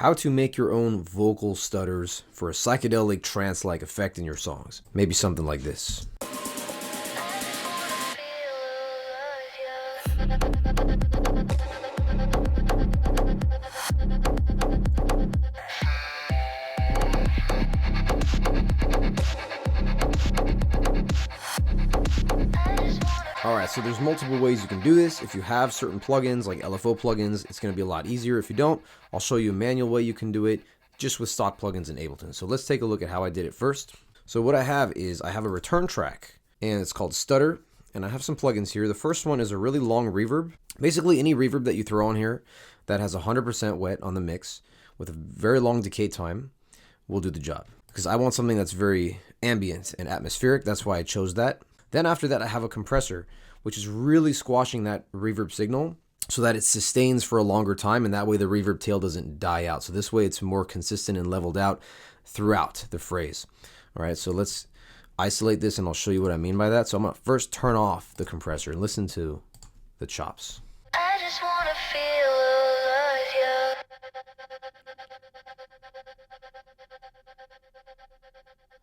how to make your own vocal stutters for a psychedelic trance-like effect in your songs. Maybe something like this. Alright, so there's multiple ways you can do this. If you have certain plugins like LFO plugins, it's going to be a lot easier. If you don't, I'll show you a manual way you can do it just with stock plugins in Ableton. So let's take a look at how I did it first. So what I have is I have a return track and it's called Stutter, and I have some plugins here. The first one is a really long reverb. Basically any reverb that you throw on here that has 100% wet on the mix with a very long decay time will do the job, because I want something that's very ambient and atmospheric. That's why I chose that. Then after that, I have a compressor, which is really squashing that reverb signal so that it sustains for a longer time, and that way the reverb tail doesn't die out. So this way it's more consistent and leveled out throughout the phrase. All right, so let's isolate this and I'll show you what I mean by that. So I'm gonna first turn off the compressor and listen to the chops. I just wanna feel alive, yeah.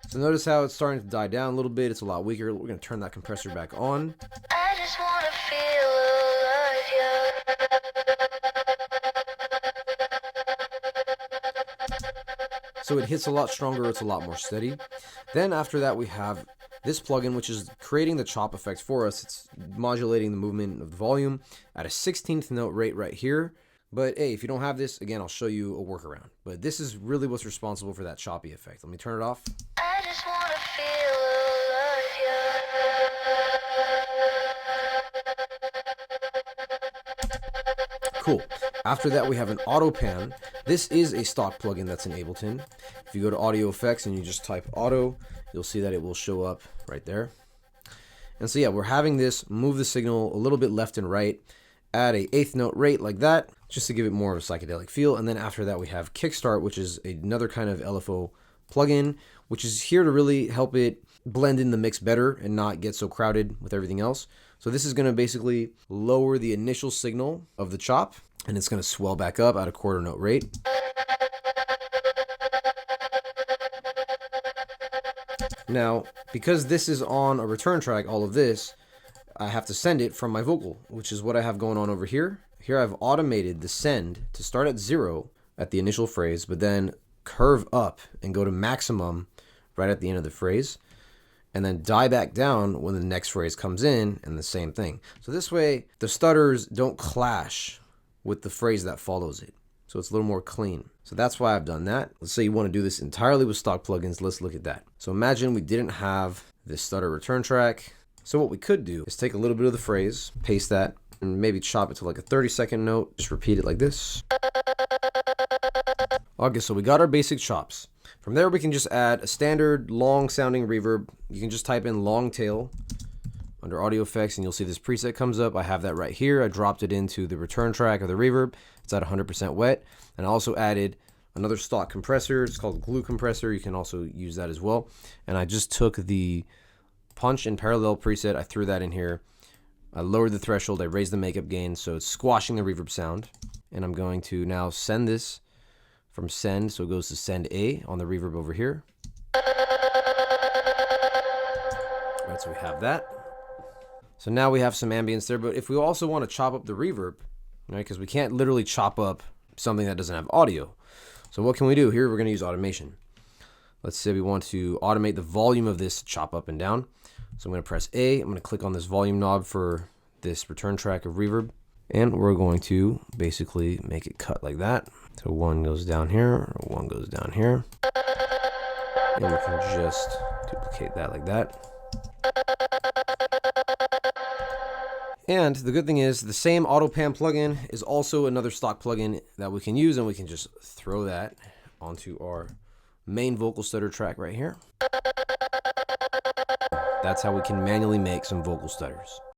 So notice how it's starting to die down a little bit. It's a lot weaker. We're going to turn that compressor back on. I just wanna feel alive, yeah. So it hits a lot stronger. It's a lot more steady. Then after that, we have this plugin, which is creating the chop effect for us. It's modulating the movement of the volume at a 16th note rate right here. But hey, if you don't have this, again, I'll show you a workaround. But this is really what's responsible for that choppy effect. Let me turn it off. I just wanna feel alive, yeah. Cool. After that, we have an auto pan. This is a stock plugin that's in Ableton. If you go to audio effects and you just type auto, you'll see that it will show up right there. And so yeah, we're having this move the signal a little bit left and right at a 8th note rate like that, just to give it more of a psychedelic feel. And then after that, we have Kickstart, which is another kind of LFO plugin, which is here to really help it blend in the mix better and not get so crowded with everything else. So this is going to basically lower the initial signal of the chop, and it's going to swell back up at a 1/4 note rate. Now, because this is on a return track, all of this, I have to send it from my vocal, which is what I have going on over here. Here I've automated the send to start at 0 at the initial phrase, but then curve up and go to maximum right at the end of the phrase, and then die back down when the next phrase comes in, and the same thing. So this way, the stutters don't clash with the phrase that follows it. So it's a little more clean. So that's why I've done that. Let's say you want to do this entirely with stock plugins. Let's look at that. So imagine we didn't have this stutter return track. So what we could do is take a little bit of the phrase, paste that, and maybe chop it to like a 30-second note. Just repeat it like this. Okay, so we got our basic chops. From there, we can just add a standard long-sounding reverb. You can just type in long tail under audio effects, and you'll see this preset comes up. I have that right here. I dropped it into the return track of the reverb. It's at 100% wet. And I also added another stock compressor. It's called glue compressor. You can also use that as well. And I just took the punch and parallel preset. I threw that in here. I lowered the threshold. I raised the makeup gain, so it's squashing the reverb sound. And I'm going to now send this from send, so it goes to send A on the reverb over here. All right, so we have that. So now we have some ambience there, but if we also want to chop up the reverb, right, because we can't literally chop up something that doesn't have audio. So what can we do? Here we're going to use automation. Let's say we want to automate the volume of this chop up and down. So I'm going to press A. I'm going to click on this volume knob for this return track of reverb. And we're going to basically make it cut like that. So one goes down here, one goes down here. And we can just duplicate that like that. And the good thing is the same AutoPan plugin is also another stock plugin that we can use, and we can just throw that onto our main vocal stutter track right here. That's how we can manually make some vocal stutters.